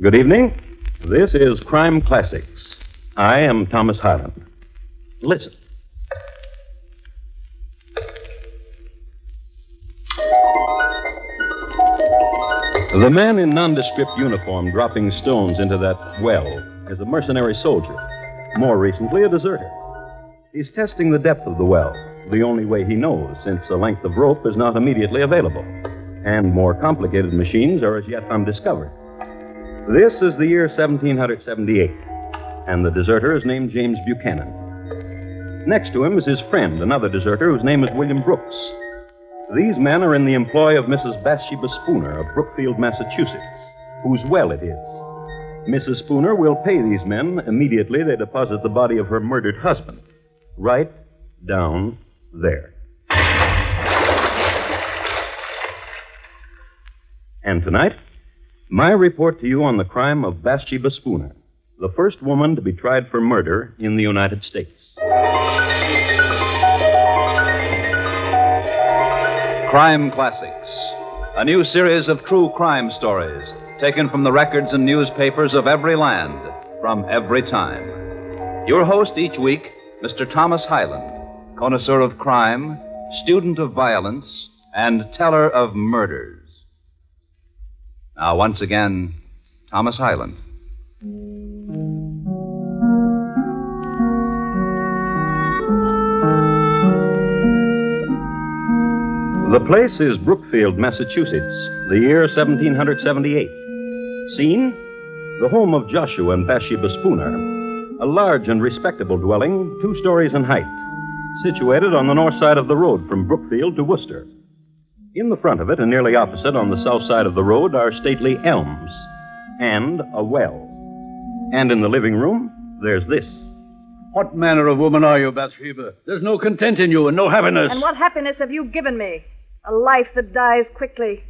Good evening. This is Crime Classics. I am Thomas Hyland. Listen. The man in nondescript uniform dropping stones into that well is a mercenary soldier, more recently a deserter. He's testing the depth of the well, the only way he knows, since a length of rope is not immediately available, and more complicated machines are as yet undiscovered. This is the year 1778, and the deserter is named James Buchanan. Next to him is his friend, another deserter whose name is William Brooks. These men are in the employ of Mrs. Bathsheba Spooner of Brookfield, Massachusetts, whose well it is. Mrs. Spooner will pay these men immediately they deposit the body of her murdered husband, right down there. And tonight, my report to you on the crime of Bathsheba Spooner, the first woman to be tried for murder in the United States. Crime Classics, a new series of true crime stories taken from the records and newspapers of every land, from every time. Your host each week, Mr. Thomas Hyland, connoisseur of crime, student of violence, and teller of murders. Now, once again, Thomas Hyland. The place is Brookfield, Massachusetts, the year 1778. Scene, the home of Joshua and Bathsheba Spooner, a large and respectable dwelling, 2 stories in height, situated on the north side of the road from Brookfield to Worcester. In the front of it, and nearly opposite on the south side of the road, are stately elms and a well. And in the living room, there's this. What manner of woman are you, Bathsheba? There's no content in you and no happiness. And what happiness have you given me? A life that dies quickly,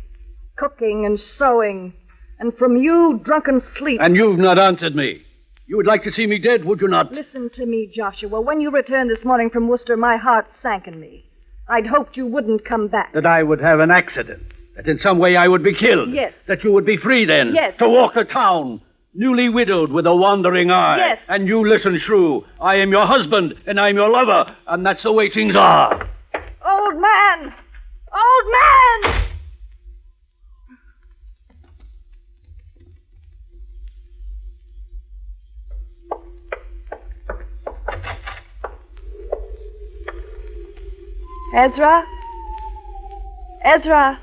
cooking and sewing, and from you, drunken sleep. And you've not answered me. You would like to see me dead, would you not? Listen to me, Joshua. When you returned this morning from Worcester, my heart sank in me. I'd hoped you wouldn't come back. That I would have an accident. That in some way I would be killed. Yes. That you would be free then. Yes. To walk the town, newly widowed with a wandering eye. Yes. And you listen, shrew. I am your husband, and I'm your lover, and that's the way things are. Old man! Old man! Ezra? Ezra?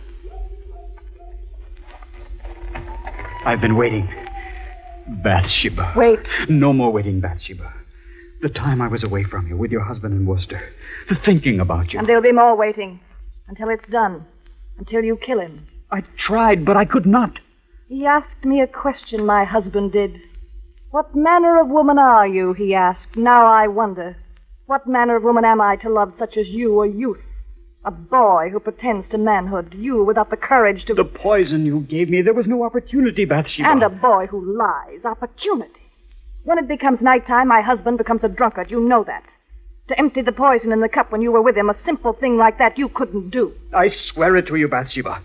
I've been waiting. Bathsheba. Wait. No more waiting, Bathsheba. The time I was away from you with your husband in Worcester. The thinking about you. And there'll be more waiting. Until it's done. Until you kill him. I tried, but I could not. He asked me a question, my husband did. What manner of woman are you, he asked. Now I wonder. What manner of woman am I to love such as you, a youth? A boy who pretends to manhood. You without the courage to... The poison you gave me, there was no opportunity, Bathsheba. And a boy who lies. Opportunity. When it becomes nighttime, my husband becomes a drunkard. You know that. To empty the poison in the cup when you were with him, a simple thing like that you couldn't do. I swear it to you, Bathsheba.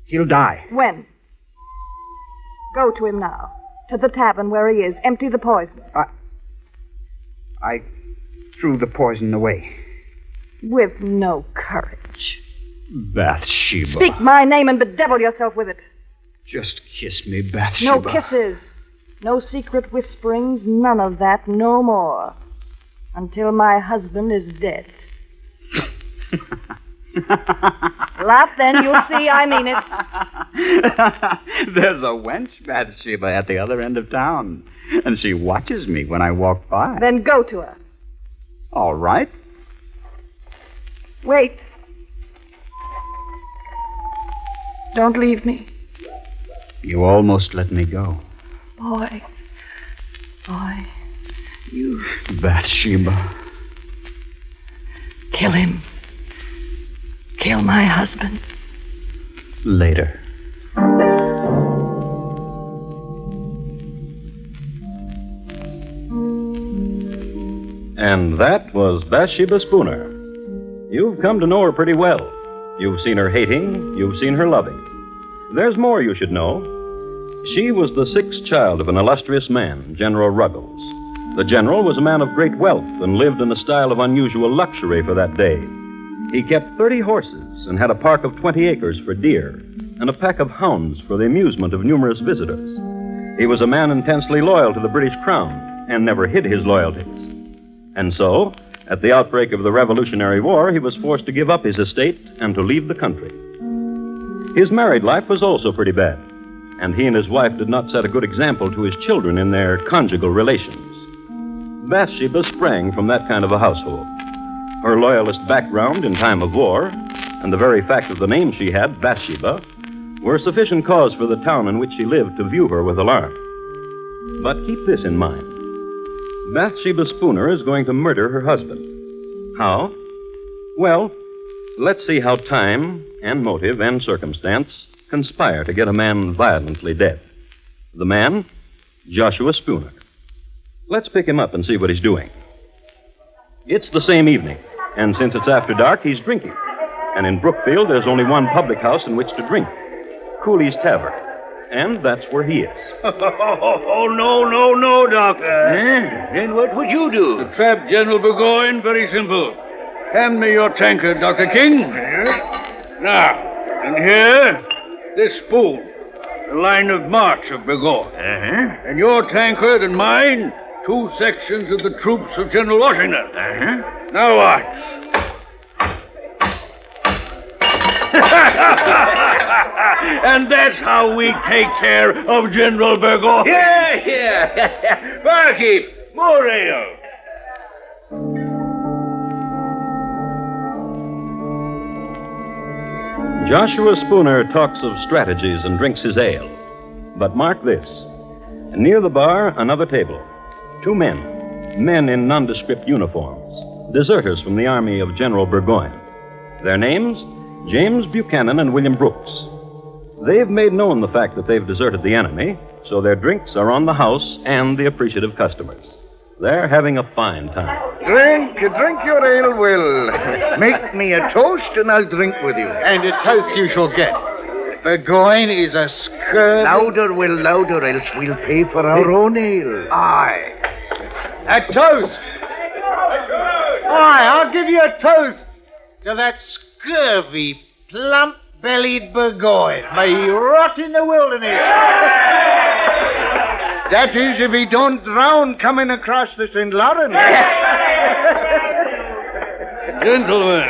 He'll die. When? Go to him now. To the tavern where he is. Empty the poison. I threw the poison away. With no courage. Bathsheba. Speak my name and bedevil yourself with it. Just kiss me, Bathsheba. No kisses. No secret whisperings. None of that. No more. Until my husband is dead. Laugh then, you'll see I mean it. There's a wench, Bathsheba, at the other end of town. And she watches me when I walk by. Then go to her. All right. Wait. Don't leave me. You almost let me go. Boy, you... Bathsheba. Kill him. Kill my husband. Later. And that was Bathsheba Spooner. You've come to know her pretty well. You've seen her hating. You've seen her loving. There's more you should know. She was the sixth child of an illustrious man, General Ruggles. The general was a man of great wealth and lived in a style of unusual luxury for that day. He kept 30 horses and had a park of 20 acres for deer and a pack of hounds for the amusement of numerous visitors. He was a man intensely loyal to the British Crown and never hid his loyalties. And so, at the outbreak of the Revolutionary War, he was forced to give up his estate and to leave the country. His married life was also pretty bad, and he and his wife did not set a good example to his children in their conjugal relations. Bathsheba sprang from that kind of a household. Her loyalist background in time of war, and the very fact of the name she had, Bathsheba, were sufficient cause for the town in which she lived to view her with alarm. But keep this in mind. Bathsheba Spooner is going to murder her husband. How? Well, let's see how time and motive and circumstance conspire to get a man violently dead. The man, Joshua Spooner. Let's pick him up and see what he's doing. It's the same evening, and since it's after dark, he's drinking. And in Brookfield, there's only one public house in which to drink, Cooley's Tavern. And that's where he is. No, Doctor. Then what would you do? To trap General Burgoyne? Very simple. Hand me your tankard, Dr. King. Now, and here, this spoon, the line of march of Burgoyne. And your tankard and mine, 2 sections of the troops of General Washington. Now watch. And that's how we take care of General Burgoyne. Yeah. Barkeep, more ale. Joshua Spooner talks of strategies and drinks his ale. But mark this. Near the bar, another table. 2 men in nondescript uniforms, deserters from the army of General Burgoyne. Their names, James Buchanan and William Brooks. They've made known the fact that they've deserted the enemy, so their drinks are on the house and the appreciative customers. They're having a fine time. Drink your ale, Will. Make me a toast and I'll drink with you. And a toast you shall get. Burgoyne is a scurvy... Louder, Will, louder, else we'll pay for our own ale. Aye. A toast. Aye, I'll give you a toast to that scurvy, plump-bellied Burgoyne. May he rot in the wilderness. That is, if he don't drown coming across the St. Lawrence. Gentlemen.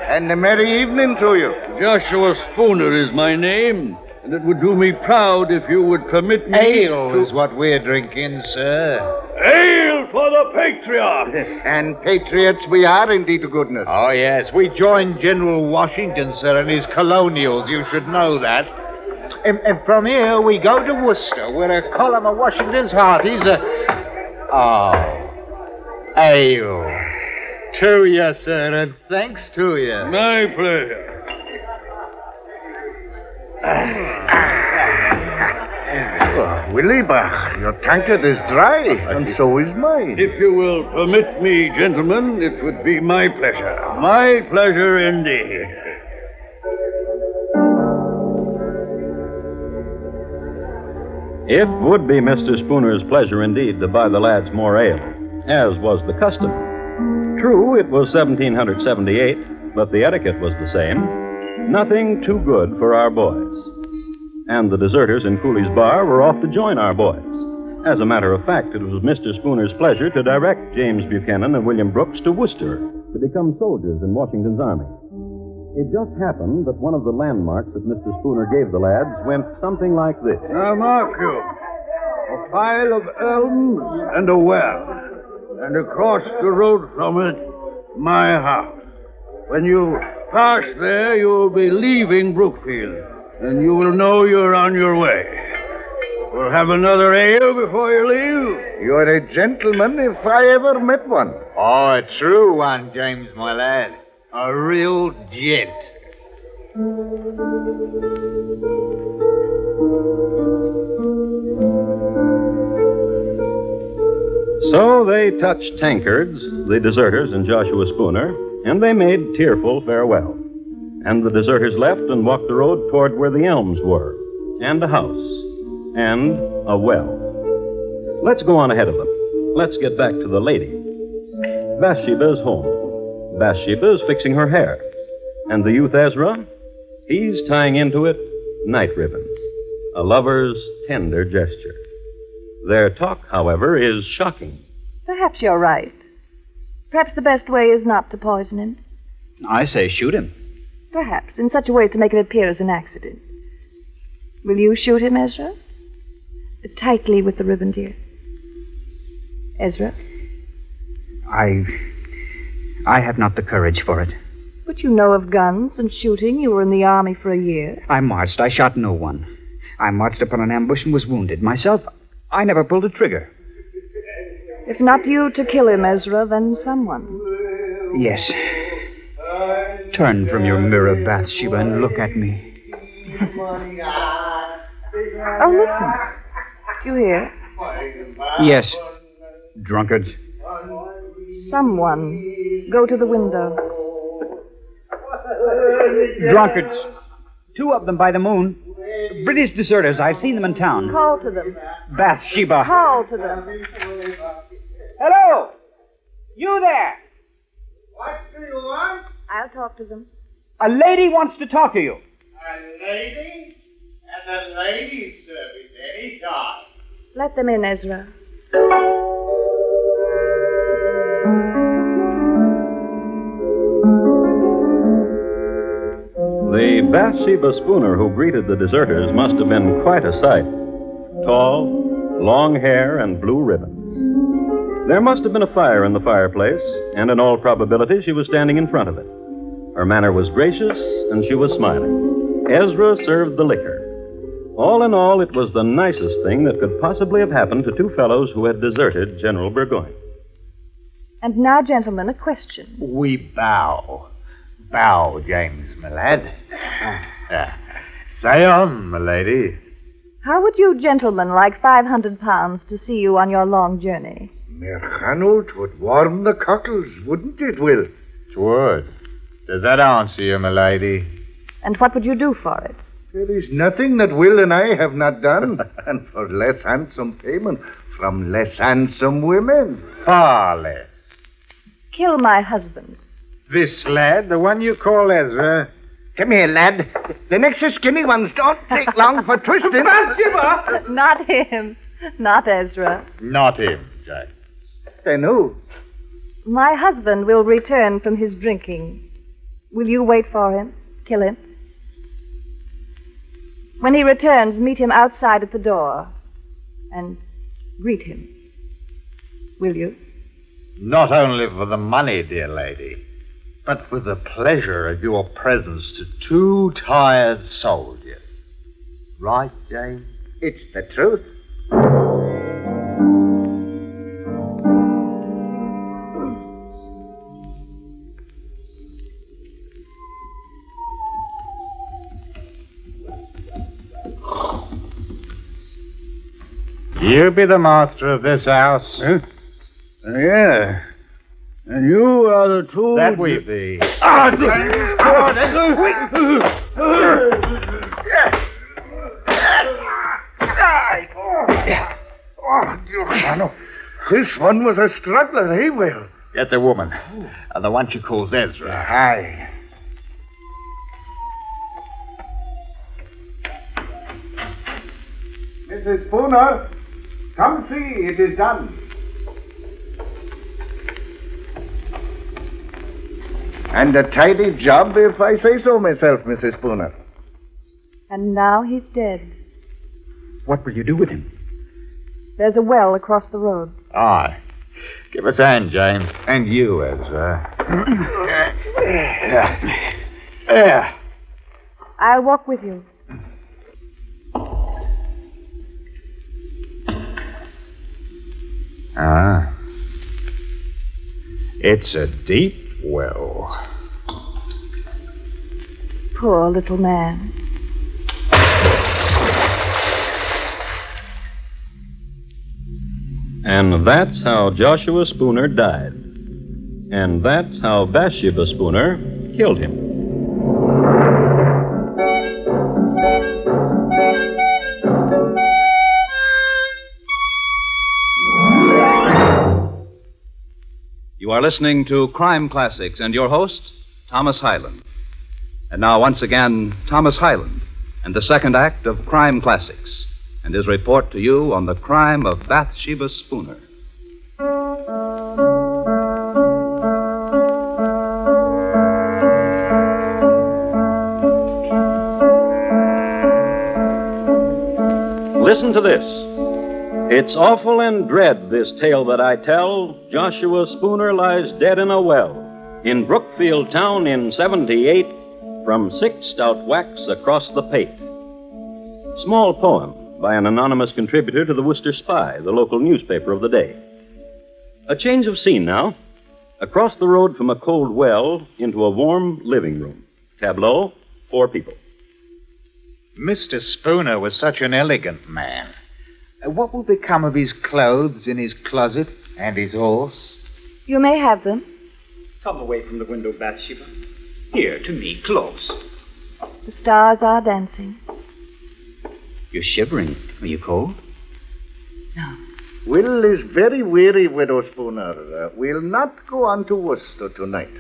And a merry evening to you. Joshua Spooner is my name, and it would do me proud if you would permit me Ale is what we're drinking, sir. Ale for the patriot! And patriots we are, indeed, to goodness. Oh, yes. We joined General Washington, sir, and his colonials. You should know that. And from here, we go to Worcester, where a column of Washington's hearties ale. To you, sir, and thanks to you. My pleasure. Willie Bach, your tankard is dry, and so is mine. If you will permit me, gentlemen, it would be my pleasure. My pleasure indeed. It would be Mr. Spooner's pleasure indeed to buy the lads more ale, as was the custom. True, it was 1778, but the etiquette was the same. Nothing too good for our boys. And the deserters in Cooley's bar were off to join our boys. As a matter of fact, it was Mr. Spooner's pleasure to direct James Buchanan and William Brooks to Worcester to become soldiers in Washington's army. It just happened that one of the landmarks that Mr. Spooner gave the lads went something like this. Now, mark you. A pile of elms and a well. And across the road from it, my house. When you pass there, you'll be leaving Brookfield, and you will know you're on your way. We'll have another ale before you leave. You're a gentleman if I ever met one. Oh, a true one, James, my lad. A real gent. So they touched tankards, the deserters and Joshua Spooner, and they made tearful farewell. And the deserters left and walked the road toward where the elms were, and a house, and a well. Let's go on ahead of them. Let's get back to the lady. Bathsheba is home. Bathsheba is fixing her hair. And the youth Ezra? He's tying into it night ribbons. A lover's tender gesture. Their talk, however, is shocking. Perhaps you're right. Perhaps the best way is not to poison him. I say shoot him. Perhaps, in such a way as to make it appear as an accident. Will you shoot him, Ezra? Tightly with the ribbon, dear. Ezra? I have not the courage for it. But you know of guns and shooting. You were in the army for a year. I marched. I shot no one. I marched upon an ambush and was wounded. Myself, I never pulled a trigger. If not you to kill him, Ezra, then someone. Yes. Turn from your mirror, Bathsheba, and look at me. Oh, listen. Do you hear? Yes. Drunkards. Someone. Go to the window. Drunkards. 2 of them by the moon. British deserters. I've seen them in town. Call to them. Bathsheba. Call to them. Hello! You there! What do you want? I'll talk to them. A lady wants to talk to you. A lady? At the ladies' service any time. Let them in, Ezra. The Bathsheba Spooner who greeted the deserters must have been quite a sight. Tall, long hair, and blue ribbons. There must have been a fire in the fireplace, and in all probability she was standing in front of it. Her manner was gracious, and she was smiling. Ezra served the liquor. All in all, it was the nicest thing that could possibly have happened to 2 fellows who had deserted General Burgoyne. And now, gentlemen, a question. We bow. Bow, James, my lad. Say on, my lady. How would you gentlemen like 500 pounds to see you on your long journey? Merchano, 'twould warm the cockles, wouldn't it, Will? 'Twould. Does that answer you, my lady? And what would you do for it? There is nothing that Will and I have not done, and for less handsome payment from less handsome women. Far less. Kill my husband. This lad, the one you call Ezra. Come here, lad. The next skinny ones don't take long for twisting. Not him. Not Ezra. Not him, Jack. Then who? My husband will return from his drinking. Will you wait for him? Kill him? When he returns, meet him outside at the door and greet him. Will you? Not only for the money, dear lady, but for the pleasure of your presence to 2 tired soldiers. Right, James? It's the truth. You be the master of this house. Huh? Yeah. And you are the 2... That we be. This one was a struggler, eh, Will? Get the woman. The one she calls Ezra. Aye. Mrs. Spooner, come see, it is done. And a tidy job, if I say so myself, Mrs. Spooner. And now he's dead. What will you do with him? There's a well across the road. Aye. Give us a hand, James. And you, Ezra. There. I'll walk with you. Ah. It's a deep well. Poor little man. And that's how Joshua Spooner died. And that's how Bathsheba Spooner killed him. are listening to Crime Classics and your host, Thomas Hyland. And now, once again, Thomas Hyland and the second act of Crime Classics and his report to you on the crime of Bathsheba Spooner. Listen to this. It's awful and dread, this tale that I tell. Joshua Spooner lies dead in a well in Brookfield town in 78 from 6 stout whacks across the pate. Small poem by an anonymous contributor to the Worcester Spy, the local newspaper of the day. A change of scene now. Across the road from a cold well into a warm living room. Tableau, 4 people. Mr. Spooner was such an elegant man. What will become of his clothes in his closet and his horse? You may have them. Come away from the window, Bathsheba. Here, to me, close. The stars are dancing. You're shivering. Are you cold? No. Will is very weary, Widow Spooner. We'll not go on to Worcester tonight.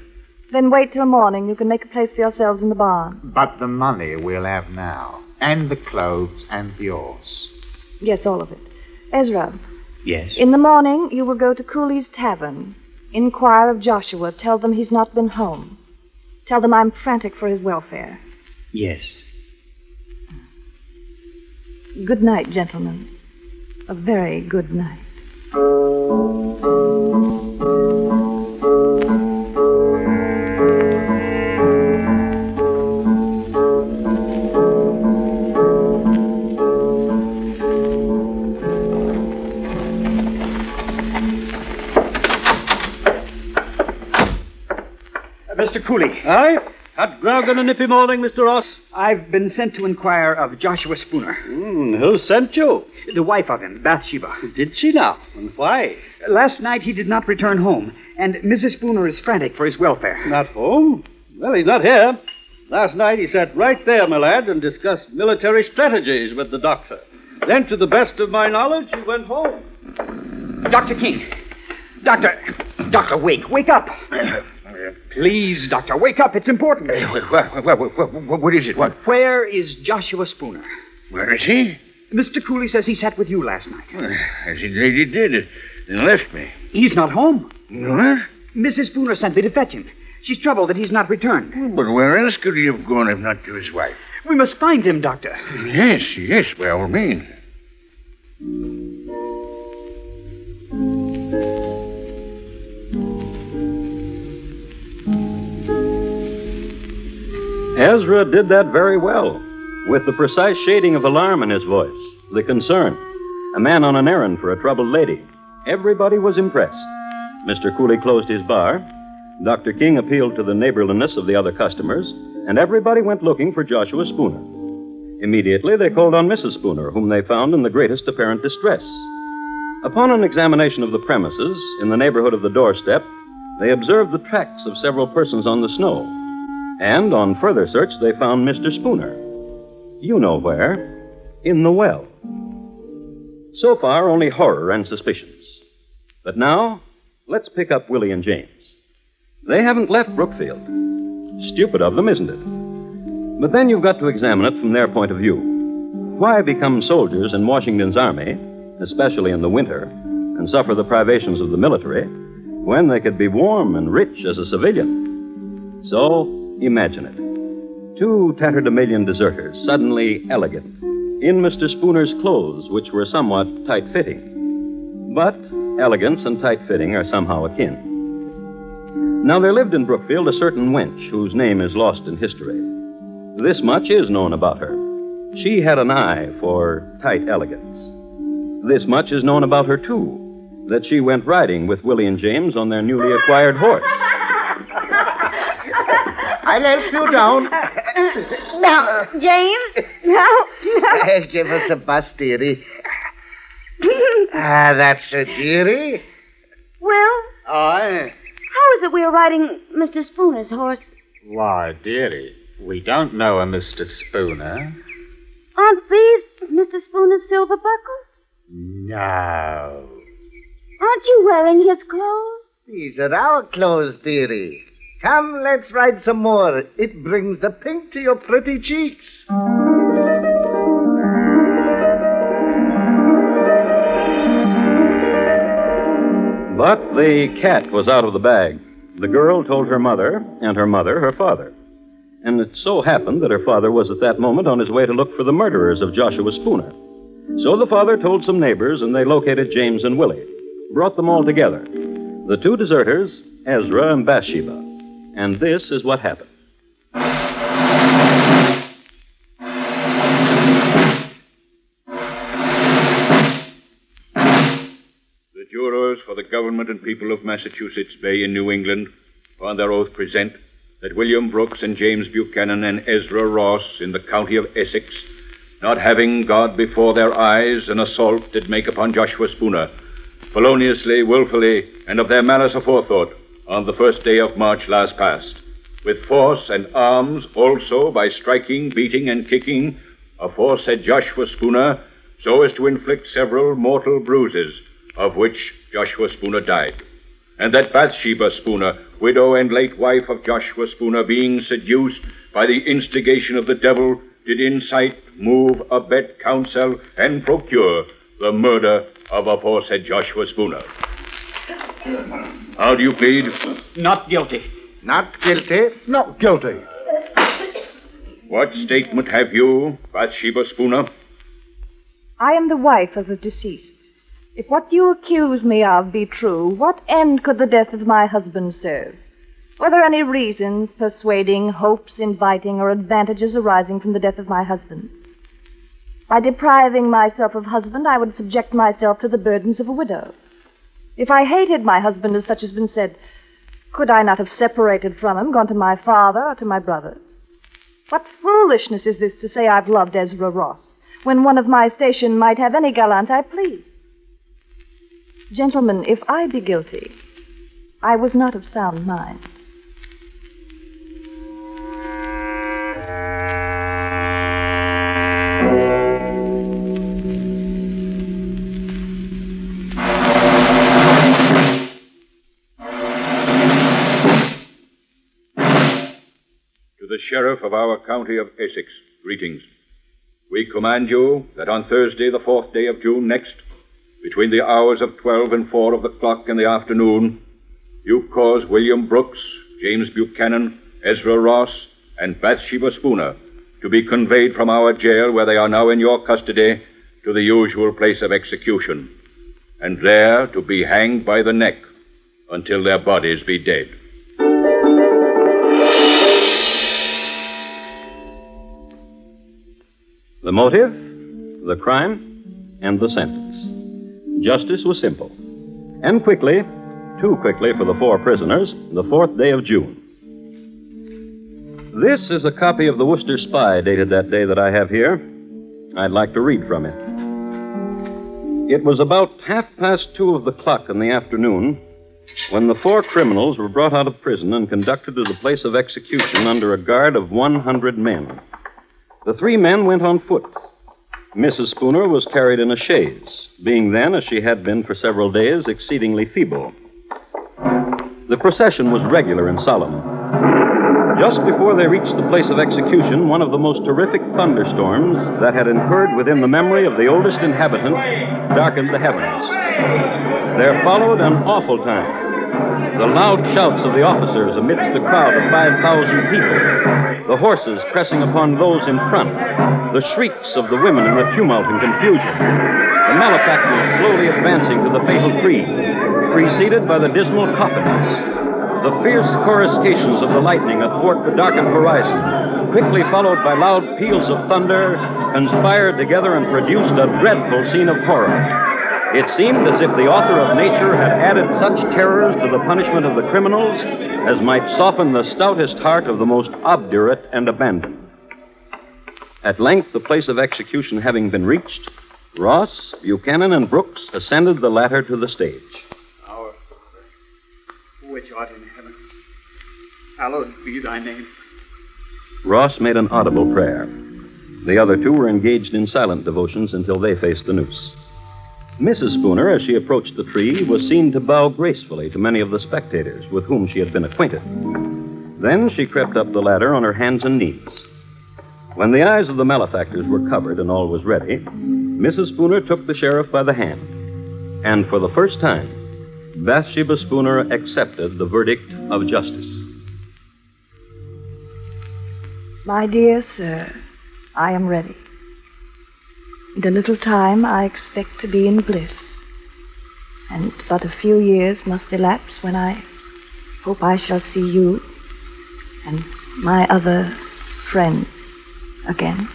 Then wait till morning. You can make a place for yourselves in the barn. But the money we'll have now, and the clothes and the horse. Yes, all of it. Ezra, Yes. in the morning you will go to Cooley's Tavern. Inquire of Joshua. Tell them he's not been home. Tell them I'm frantic for his welfare. Yes. Good night, gentlemen. A very good night. Mr. Cooley. Aye? Hot grog on a nippy morning, Mr. Ross? I've been sent to inquire of Joshua Spooner. Who sent you? The wife of him, Bathsheba. Did she now? And why? Last night he did not return home, and Mrs. Spooner is frantic for his welfare. Not home? Well, he's not here. Last night he sat right there, my lad, and discussed military strategies with the doctor. Then, to the best of my knowledge, he went home. Dr. King. Doctor, wake up. Please, Doctor, wake up. It's important. What is it? What? Where is Joshua Spooner? Where is he? Mr. Cooley says he sat with you last night. As he did, and left me. He's not home. What? Mrs. Spooner sent me to fetch him. She's troubled that he's not returned. But where else could he have gone if not to his wife? We must find him, Doctor. Yes, by all means. Ezra did that very well, with the precise shading of alarm in his voice, the concern. A man on an errand for a troubled lady. Everybody was impressed. Mr. Cooley closed his bar. Dr. King appealed to the neighborliness of the other customers, and everybody went looking for Joshua Spooner. Immediately, they called on Mrs. Spooner, whom they found in the greatest apparent distress. Upon an examination of the premises, in the neighborhood of the doorstep, they observed the tracks of several persons on the snow. And on further search, they found Mr. Spooner. You know where. In the well. So far, only horror and suspicions. But now, let's pick up Willie and James. They haven't left Brookfield. Stupid of them, isn't it? But then you've got to examine it from their point of view. Why become soldiers in Washington's army, especially in the winter, and suffer the privations of the military, when they could be warm and rich as a civilian? So, imagine it. 2 tatterdemalion deserters, suddenly elegant, in Mr. Spooner's clothes, which were somewhat tight-fitting. But elegance and tight-fitting are somehow akin. Now, there lived in Brookfield a certain wench whose name is lost in history. This much is known about her. She had an eye for tight elegance. This much is known about her, too, that she went riding with Willie and James on their newly acquired horse. I'll help you down. Now, James. Now. Give us a bus, dearie. That's a dearie. Will, Aye. how is it we are riding Mr. Spooner's horse? Why, dearie, we don't know a Mr. Spooner. Aren't these Mr. Spooner's silver buckles? No. Aren't you wearing his clothes? These are our clothes, dearie. Come, let's ride some more. It brings the pink to your pretty cheeks. But the cat was out of the bag. The girl told her mother, and her mother her father. And it so happened that her father was at that moment on his way to look for the murderers of Joshua Spooner. So the father told some neighbors, and they located James and Willie, brought them all together. The two deserters, Ezra and Bathsheba. And this is what happened. The jurors for the government and people of Massachusetts Bay in New England on their oath present that William Brooks and James Buchanan and Ezra Ross in the county of Essex, not having God before their eyes, an assault did make upon Joshua Spooner, feloniously, willfully, and of their malice aforethought, on the 1st day of March last past, with force and arms also by striking, beating, and kicking aforesaid Joshua Spooner, so as to inflict several mortal bruises, of which Joshua Spooner died. And that Bathsheba Spooner, widow and late wife of Joshua Spooner, being seduced by the instigation of the devil, did incite, move, abet, counsel, and procure the murder of aforesaid Joshua Spooner. How do you plead? Not guilty. Not guilty. Not guilty. What statement have you, Bathsheba Spooner? I am the wife of the deceased. If what you accuse me of be true, what end could the death of my husband serve? Were there any reasons, persuading, hopes, inviting, or advantages arising from the death of my husband? By depriving myself of husband, I would subject myself to the burdens of a widow. If I hated my husband, as such has been said, could I not have separated from him, gone to my father or to my brothers? What foolishness is this to say I've loved Ezra Ross, when one of my station might have any gallant I please? Gentlemen, if I be guilty, I was not of sound mind. To the sheriff of our county of Essex, greetings. We command you that on Thursday, the 4th day of June next, between the hours of 12 and 4 of the clock in the afternoon, you cause William Brooks, James Buchanan, Ezra Ross, and Bathsheba Spooner to be conveyed from our jail, where they are now in your custody, to the usual place of execution, and there to be hanged by the neck until their bodies be dead. The motive, the crime, and the sentence. Justice was simple. And quickly, too quickly for the 4 prisoners, the 4th day of June. This is a copy of the Worcester Spy dated that day that I have here. I'd like to read from it. It was about 2:30 of the clock in the afternoon when the 4 criminals were brought out of prison and conducted to the place of execution under a guard of 100 men. The 3 men went on foot. Mrs. Spooner was carried in a chaise, being then, as she had been for several days, exceedingly feeble. The procession was regular and solemn. Just before they reached the place of execution, one of the most terrific thunderstorms that had occurred within the memory of the oldest inhabitant darkened the heavens. There followed an awful time. The loud shouts of the officers amidst the crowd of 5,000 people, the horses pressing upon those in front, the shrieks of the women in the tumult and confusion, the malefactors slowly advancing to the fatal tree, preceded by the dismal coffins, the fierce coruscations of the lightning athwart the darkened horizon, quickly followed by loud peals of thunder, conspired together and produced a dreadful scene of horror. It seemed as if the author of nature had added such terrors to the punishment of the criminals as might soften the stoutest heart of the most obdurate and abandoned. At length, the place of execution having been reached, Ross, Buchanan, and Brooks ascended the ladder to the stage. Our Father, which art in heaven, hallowed be thy name. Ross made an audible prayer. The other 2 were engaged in silent devotions until they faced the noose. Mrs. Spooner, as she approached the tree, was seen to bow gracefully to many of the spectators with whom she had been acquainted. Then she crept up the ladder on her hands and knees. When the eyes of the malefactors were covered and all was ready, Mrs. Spooner took the sheriff by the hand. And for the first time, Bathsheba Spooner accepted the verdict of justice. My dear sir, I am ready. In a little time, I expect to be in bliss. And but a few years must elapse when I hope I shall see you and my other friends again.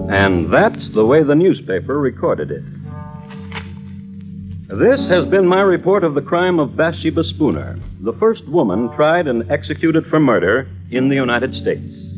And that's the way the newspaper recorded it. This has been my report of the crime of Bathsheba Spooner, the first woman tried and executed for murder in the United States.